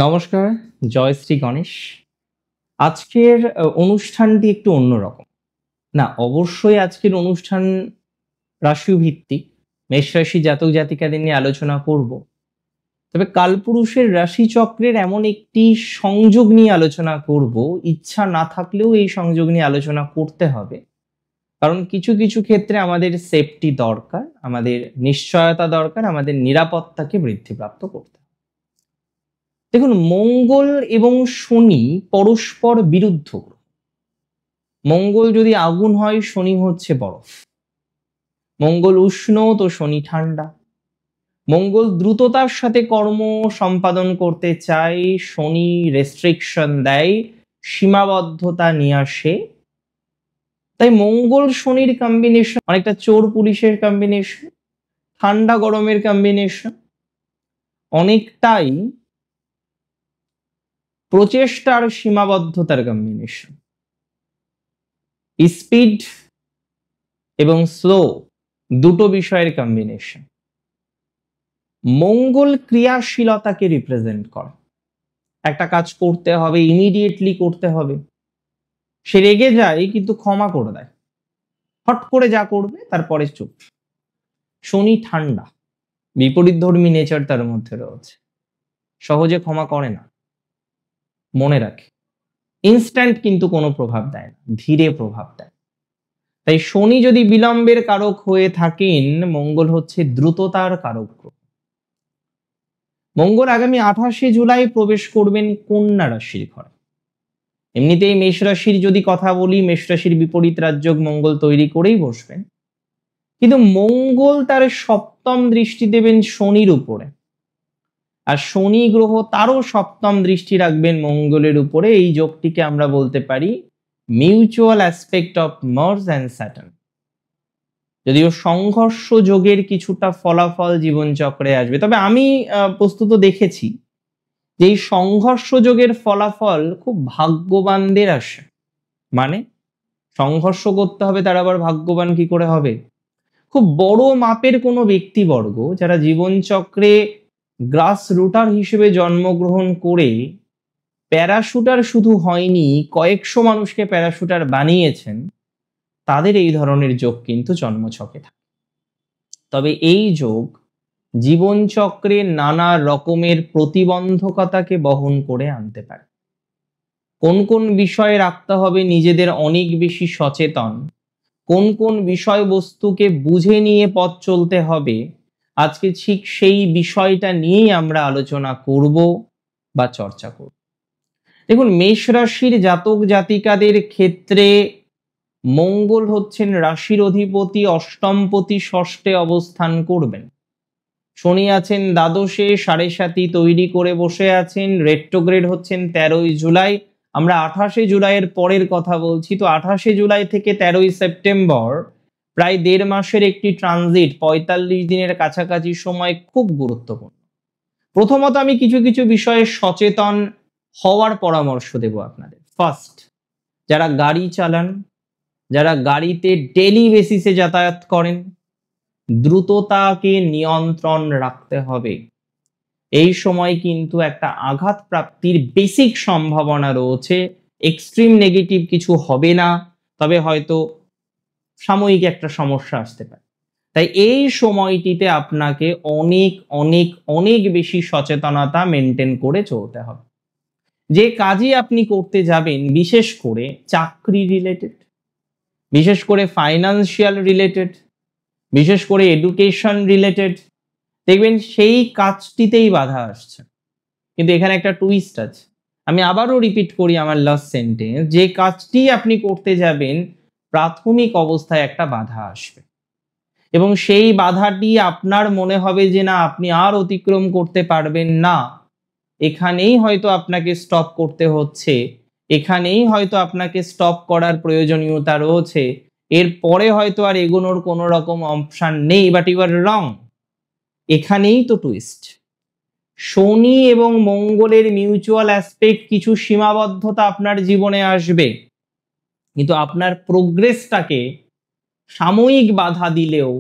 নমস্কার, জয় শ্রী গণেশ। আজকের অনুষ্ঠানটি একটু অন্যরকম। না, অবশ্যই আজকের অনুষ্ঠান রাশিভিত্তিক। মেষ রাশি জাতক জাতিকাদের নিয়ে আলোচনা করব। তবে কালপুরুষের রাশিচক্রের এমন একটি সংযোগ নিয়ে আলোচনা করব, ইচ্ছা না থাকলেও এই সংযোগ নিয়ে আলোচনা করতে হবে। কারণ কিছু কিছু ক্ষেত্রে আমাদের সেফটি দরকার, আমাদের নিশ্চয়তা দরকার, আমাদের নিরাপত্তাকে বৃদ্ধিপ্রাপ্ত করতে হবে। দেখুন, মঙ্গল এবং শনি পরস্পর বিরুদ্ধ গ্রহ। মঙ্গল যদি আগুন হয়, শনি হচ্ছে বরফ। মঙ্গল উষ্ণ তো শনি ঠান্ডা। মঙ্গল দ্রুততার সাথে কর্ম সম্পাদন করতে চায়, শনি রেস্ট্রিকশন দেয়, সীমাবদ্ধতা নিয়ে আসে। তাই মঙ্গল শনির কম্বিনেশন অনেকটা চোর পুলিশের কম্বিনেশন, ঠান্ডা গরমের কম্বিনেশন, অনেকটাই প্রচেষ্টার সীমাবদ্ধতার কম্বিনেশন। স্পিড এবং স্লো দুটো বিষয়ের কম্বিনেশন। মঙ্গল ক্রিয়াশীলতাকে রিপ্রেজেন্ট করে। একটা কাজ করতে হবে, ইমিডিয়েটলি করতে হবে। সে রেগে যায় কিন্তু ক্ষমা করে দেয়, হট করে যা করবে তারপরে চুপ। শনি ঠান্ডা, বিপরীতধর্মী নেচার তার মধ্যে রয়েছে, সহজে ক্ষমা করে না, মনে রাখে। ইনস্ট্যান্ট কিন্তু কোনো প্রভাব দেয় না, ধীরে প্রভাব দেয়। তাই শনি যদি বিলম্বের কারক হয়ে থাকেন, মঙ্গল হচ্ছে দ্রুততার কারক গ্রহ। মঙ্গল আগামী 28শে জুলাই প্রবেশ করবেন কন্যা রাশির ঘরে। এমনিতেই মেষ রাশির যদি কথা বলি, মেষ রাশির বিপরীত রাজযোগ মঙ্গল তৈরি করেই বসবেন, কিন্তু মঙ্গল তার সপ্তম দৃষ্টি দেবেন শনির উপরে, আর শনি গ্রহ তারও সপ্তম দৃষ্টি রাখবেন মঙ্গলের উপরে। এই যোগটিকে আমরা বলতে পারি mutual aspect of Mars and Saturn. যদিও সংঘর্ষ যোগের কিছুটা ফলাফল জীবনচক্রে আসবে, তবে আমি বস্তুত দেখেছি যে এই সংঘর্ষ যোগের ফলাফল খুব ভাগ্যবানদের আসে। মানে সংঘর্ষ করতে হবে, তার আবার ভাগ্যবান কি করে হবে? খুব বড় মাপের কোনো ব্যক্তিবর্গ যারা জীবনচক্রে গ্রাস রুটার হিসেবে জন্মগ্রহণ করে প্যারাশুটার শুধু হয়নি, কয়েকশো মানুষকে প্যারাশুটার বানিয়েছেন, তাদের এই ধরনের যোগ কিন্তু জন্মছকে থাকে। তবে এই যোগ জীবনচক্রে নানা রকমের প্রতিবন্ধকতাকে বহন করে আনতে পারে। কোন কোন বিষয়ে রাখতে হবে নিজেদের অনেক বেশি সচেতন, কোন কোন বিষয়বস্তুকে বুঝে নিয়ে পথ চলতে হবে, আজকে ঠিক সেই বিষয়টা নিয়েই আমরা আলোচনা করব বা চর্চা করব। দেখুন, মেষ রাশির জাতক জাতিকাদের ক্ষেত্রে মঙ্গল হচ্ছেন রাশির অধিপতি, অষ্টমপতি ষষ্ঠে অবস্থান করবেন। শনি আছেন দ্বাদশে, 7.5 তৈরি করে বসে আছেন। রেট্রোগ্রেড হচ্ছেন 13ই জুলাই। আমরা 28শে জুলাইয়ের পরের কথা বলছি। তো 28শে জুলাই থেকে 13ই সেপ্টেম্বর প্রায় 1.5 মাসের একটি ট্রানজিট, 45 দিনের কাছাকাছি সময় খুব গুরুত্বপূর্ণ। প্রথমত আমি কিছু কিছু বিষয়ে সচেতন হওয়ার পরামর্শ দেব আপনাদের। ফার্স্ট, যারা গাড়ি চালান, যারা গাড়িতে ডেইলি বেসিসে যাতায়াত করেন, দ্রুততাকে নিয়ন্ত্রণ রাখতে হবে। এই সময় কিন্তু একটা আঘাত প্রাপ্তির বেসিক সম্ভাবনা রয়েছে। এক্সট্রিম নেগেটিভ কিছু হবে না, তবে হয়তো সাময়িক একটা সমস্যা আসতে পারে। তাই এই সময়টিতে আপনাকে অনেক অনেক অনেক বেশি সচেতনতা মেনটেন করে চলতে হবে। যে কাজই আপনি করতে যাবেন, বিশেষ করে চাকরি রিলেটেড, বিশেষ করে ফাইন্যান্সিয়াল রিলেটেড, বিশেষ করে এডুকেশন রিলেটেড, দেখবেন সেই কাজটিতেই বাধা আসছে। কিন্তু এখানে একটা টুইস্ট আছে। আমি আবারও রিপিট করি আমার লাস্ট সেন্টেন্স, যে কাজটি আপনি করতে যাবেন প্রাথমিক অবস্থায় একটা বাধা আসবে, এবং সেই বাধাটি আপনার মনে হবে যে না, আপনি আর অতিক্রম করতে পারবেন না। এখানেই হয়তো আপনাকে স্টপ করতে হচ্ছে, এখানেই হয়তো আপনাকে স্টপ করার প্রয়োজনীয়তা রয়েছে, এরপরে হয়তো আর এগোনোর কোনো রকম অপশন নেই, বাট ইউ আর রং। এখানেই তো টুইস্ট। শনি এবং মঙ্গলের মিউচুয়াল অ্যাসপেক্ট কিছু সীমাবদ্ধতা আপনার জীবনে আসবে, কিন্তু আপনার প্রোগ্রেসটাকে সাময়িক বাধা দিলেও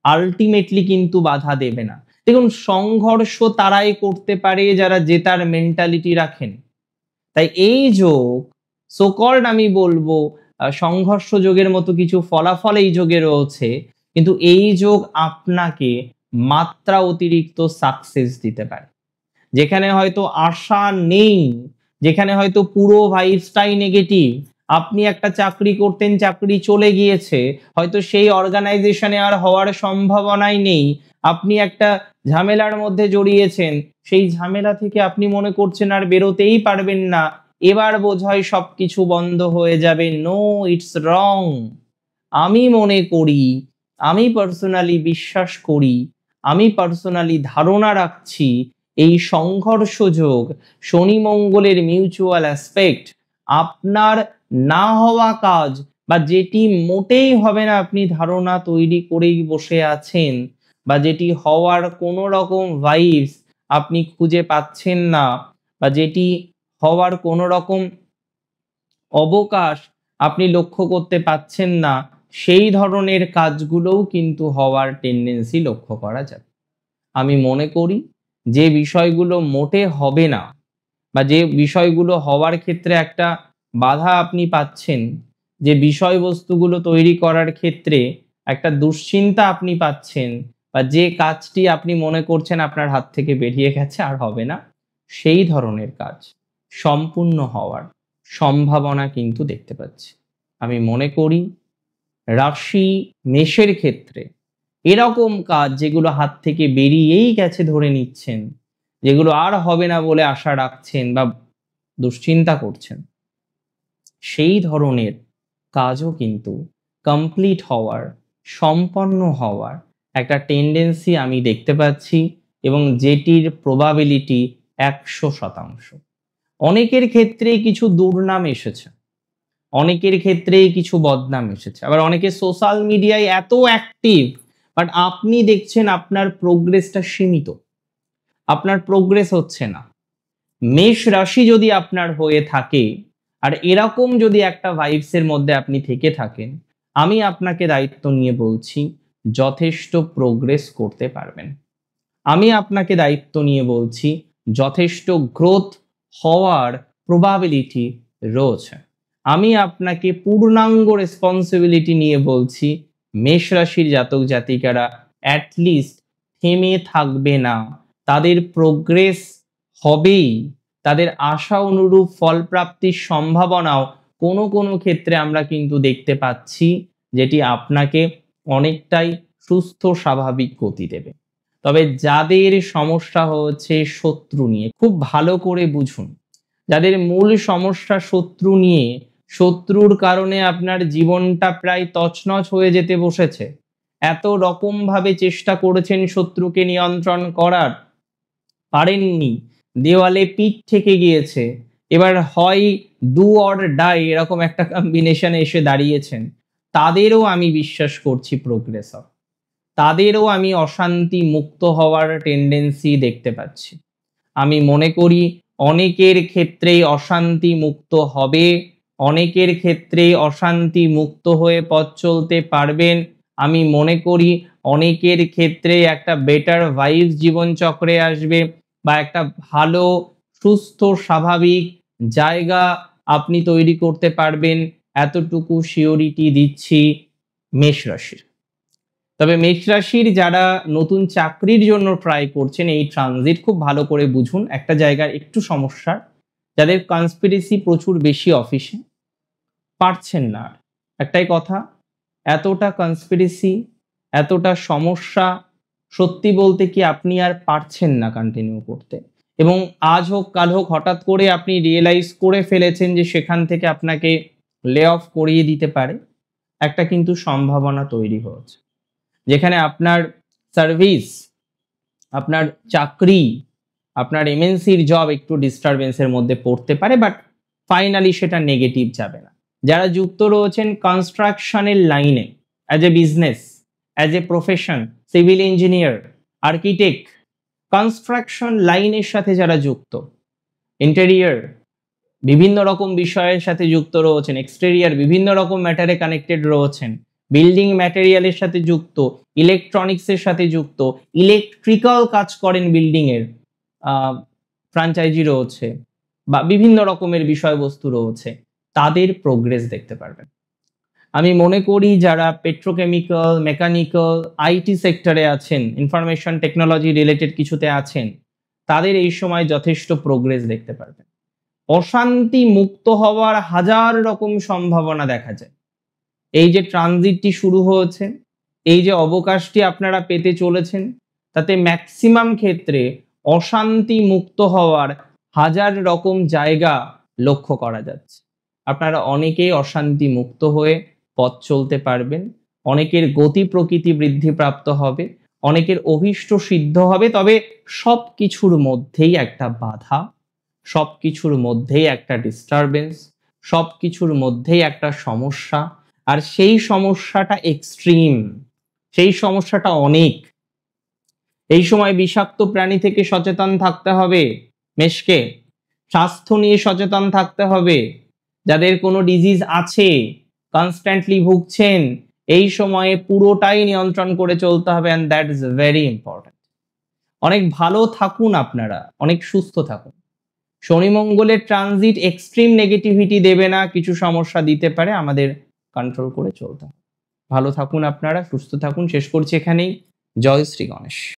আলটিমেটলি কিন্তু বাধা দেবে না। দেখুন, সংঘর্ষ তারাই করতে পারে যারা জেতার মেন্টালিটি রাখেন। তাই এই যোগ সোকল্ড আমি বলবো সংঘর্ষ যোগের মতো কিছু ফলাফল এই যোগে রয়েছে, কিন্তু এই যোগ আপনাকে মাত্রা অতিরিক্ত সাকসেস দিতে পারে। যেখানে হয়তো আশা নেই, যেখানে হয়তো পুরো ভাইবসটাই নেগেটিভ, আপনি একটা চাকরি করতেন, চাকরি চলে গিয়েছে, হয়তো সেই অর্গানাইজেশনে আর হওয়ার সম্ভাবনাই নেই, আপনি একটা ঝামেলার মধ্যে জড়িয়েছেন, সেই ঝামেলা থেকে আপনি মনে করছেন আর বেরোতেই পারবেন না, এবার বোধহয় সবকিছু বন্ধ হয়ে যাবে। No, it's wrong. আমি মনে করি, আমি পার্সোনালি বিশ্বাস করি, আমি পার্সোনালি ধারণা রাখছি, এই সংঘর্ষ যোগ, শনি মঙ্গলের মিউচুয়াল অ্যাসপেক্ট, আপনার না হওয়া কাজ বা যেটি মোটেই হবে না আপনি ধারণা তৈরি করেই বসে আছেন, বা যেটি হওয়ার কোনো রকম ভাইবস আপনি খুঁজে পাচ্ছেন না, বা যেটি হওয়ার কোনো রকম অবকাশ আপনি লক্ষ্য করতে পাচ্ছেন না, সেই ধরনের কাজগুলোও কিন্তু হওয়ার টেন্ডেন্সি লক্ষ্য করা যায়। আমি মনে করি যে বিষয়গুলো মোটে হবে না, বা যে বিষয়গুলো হওয়ার ক্ষেত্রে একটা বাধা আপনি পাচ্ছেন, যে বিষয়বস্তুগুলো তৈরি করার ক্ষেত্রে একটা দুশ্চিন্তা আপনি পাচ্ছেন, বা যে কাজটি আপনি মনে করছেন আপনার হাত থেকে বেরিয়ে গেছে আর হবে না, সেই ধরনের কাজ সম্পূর্ণ হওয়ার সম্ভাবনা কিন্তু দেখতে পাচ্ছি। আমি মনে করি রাশি মেষের ক্ষেত্রে এরকম কাজ যেগুলো হাত থেকে বেরিয়েই গেছে ধরে নিচ্ছেন, যেগুলো আর হবে না বলে আশা রাখছেন বা দুশ্চিন্তা করছেন, সেই ধরনের কাজও কিন্তু কমপ্লিট হওয়ার, সম্পন্ন হওয়ার একটা টেন্ডেন্সি আমি দেখতে পাচ্ছি, এবং যেটির প্রবাবিলিটি 100%। অনেকের ক্ষেত্রেই কিছু দুর্নাম এসেছে, অনেকের ক্ষেত্রেই কিছু বদনাম এসেছে, আবার অনেকে সোশ্যাল মিডিয়ায় এত অ্যাক্টিভ, বাট আপনি দেখছেন আপনার প্রোগ্রেসটা সীমিত, আপনার প্রোগ্রেস হচ্ছে না। মেষ রাশি যদি আপনার হয়ে থাকে আর এরকম যদি একটা ভাইবসের মধ্যে আপনি থেকে থাকেন, আমি আপনাকে দায়িত্ব নিয়ে বলছি যথেষ্ট প্রোগ্রেস করতে পারবেন। আমি আপনাকে দায়িত্ব নিয়ে বলছি যথেষ্ট গ্রোথ হওয়ার প্রবাবিলিটি রয়েছে। আমি আপনাকে পূর্ণাঙ্গ রেসপন্সিবিলিটি নিয়ে বলছি, মেষ রাশির জাতক জাতিকারা অ্যাটলিস্ট থেমে থাকবে না, তাদের প্রোগ্রেস হবেই, তাদের আশা অনুরূপ ফলপ্রাপ্তির সম্ভাবনাও কোনো কোনো ক্ষেত্রে আমরা কিন্তু দেখতে পাচ্ছি, যেটি আপনাকে অনেকটাই সুস্থ স্বাভাবিক গতি দেবে। তবে যাদের সমস্যা হচ্ছে শত্রু নিয়ে, খুব ভালো করে বুঝুন, যাদের মূল সমস্যা শত্রু নিয়ে, শত্রুর কারণে আপনার জীবনটা প্রায় তছনছ হয়ে যেতে বসেছে, এত রকম ভাবে চেষ্টা করেছেন শত্রুকে নিয়ন্ত্রণ করার, পারেননি, দেওয়ালে পিঠ থেকে গিয়েছে, এবার হয় ডু অর ডাই এরকম একটা কম্বিনেশনে এসে দাঁড়িয়েছেন, তাদেরও আমি বিশ্বাস করছি প্রোগ্রেস হবে, তাদেরও আমি অশান্তি মুক্ত হওয়ার টেন্ডেন্সি দেখতে পাচ্ছি। আমি মনে করি অনেকের ক্ষেত্রেই অশান্তি মুক্ত হবে, অনেকের ক্ষেত্রেই অশান্তি মুক্ত হয়ে পথ চলতে পারবেন। আমি মনে করি অনেকের ক্ষেত্রে একটা বেটার ভাইবস জীবনচক্রে আসবে, বা একটা ভালো সুস্থ স্বাভাবিক জায়গা আপনি তৈরি করতে পারবেন, এতটুকু শিওরিটি দিচ্ছি মেষ রাশির। তবে মেষ রাশির যারা নতুন চাকরির জন্য ট্রাই করছেন, এই ট্রানজিট খুব ভালো করে বুঝুন, একটা জায়গার একটু সমস্যা, যাদের কনস্পিরেসি প্রচুর বেশি অফিসে, পারছেন না আর, একটাই কথা, এতটা কনস্পিরেসি, এতটা সমস্যা, সত্যি বলতে কি আপনি আর পারছেন না কন্টিনিউ করতে, এবং আজ হোক কাল হোক হঠাৎ করে আপনি রিয়েলাইজ করে ফেলেছেন যে সেখান থেকে আপনাকে লে অফ করিয়ে দিতে পারে, একটা কিন্তু সম্ভাবনা তৈরি হয়েছে, যেখানে আপনার সার্ভিস, আপনার চাকরি, আপনার এমএনসির জব একটু ডিস্টারবেন্সের মধ্যে পড়তে পারে, বাট ফাইনালি সেটা নেগেটিভ যাবে না। যারা যুক্ত রয়েছেন কনস্ট্রাকশনের লাইনে, as a business, as a profession, civil engineer, architect, construction লাইনের সাথে যারা যুক্ত, ইন্টেরিয়ার বিভিন্ন রকম বিষয়ের সাথে যুক্ত রয়েছেন, এক্সটেরিয়ার বিভিন্ন রকম ম্যাটারে কানেক্টেড রয়েছেন, বিল্ডিং ম্যাটেরিয়ালের সাথে যুক্ত, ইলেকট্রনিক্সের সাথে যুক্ত, ইলেকট্রিক্যাল কাজ করেন বিল্ডিং এর ফ্র্যাঞ্চাইজি রয়েছে বা বিভিন্ন রকমের বিষয়বস্তু রয়েছে, তাদের প্রোগ্রেস দেখতে পারবেন। আমি মনে করি যারা পেট্রোকেমিক্যাল, মেকানিক্যাল, আইটি সেক্টরে আছেন, ইনফরমেশন টেকনোলজি রিলেটেড কিছুতে আছেন, তাদের এই সময় যথেষ্ট প্রোগ্রেস দেখতে পারবেন। অশান্তি মুক্ত হওয়ার হাজার রকম সম্ভাবনা দেখা যায়। এই যে ট্রানজিটটি শুরু হয়েছে, এই যে অবকাশটি আপনারা পেতে চলেছেন, তাতে ম্যাক্সিমাম ক্ষেত্রে অশান্তি মুক্ত হওয়ার হাজার রকম জায়গা লক্ষ্য করা যাচ্ছে। আপনারা অনেকেই অশান্তি মুক্ত হয়ে পথ চলতে পারবেন, অনেকের গতি প্রকৃতি বৃদ্ধিপ্রাপ্ত হবে, অনেকের অভীষ্ট সিদ্ধ হবে। তবে সবকিছুর মধ্যেই একটা বাধা, সবকিছুর মধ্যেই একটা ডিস্টারবেন্স, সবকিছুর মধ্যেই একটা সমস্যা, আর সেই সমস্যাটা এক্সট্রিম, সেই সমস্যাটা অনেক। এই সময় বিষাক্ত প্রাণী থেকে সচেতন থাকতে হবে মেষকে, স্বাস্থ্য নিয়ে সচেতন থাকতে হবে। যাদের কোনো ডিজিজ আছে, কনস্ট্যান্টলি ভুগছেন, এই সময়ে পুরোটাই নিয়ন্ত্রণ করে চলতে হবে, and that is very important. অনেক ভালো থাকুন আপনারা, অনেক সুস্থ থাকুন। শনি মঙ্গলের ট্রানজিট এক্সট্রিম নেগেটিভিটি দেবে না, কিছু সমস্যা দিতে পারে, আমাদের কন্ট্রোল করে চলতে হবে। ভালো থাকুন আপনারা, সুস্থ থাকুন। শেষ করছি এখানেই। জয় শ্রী গণেশ।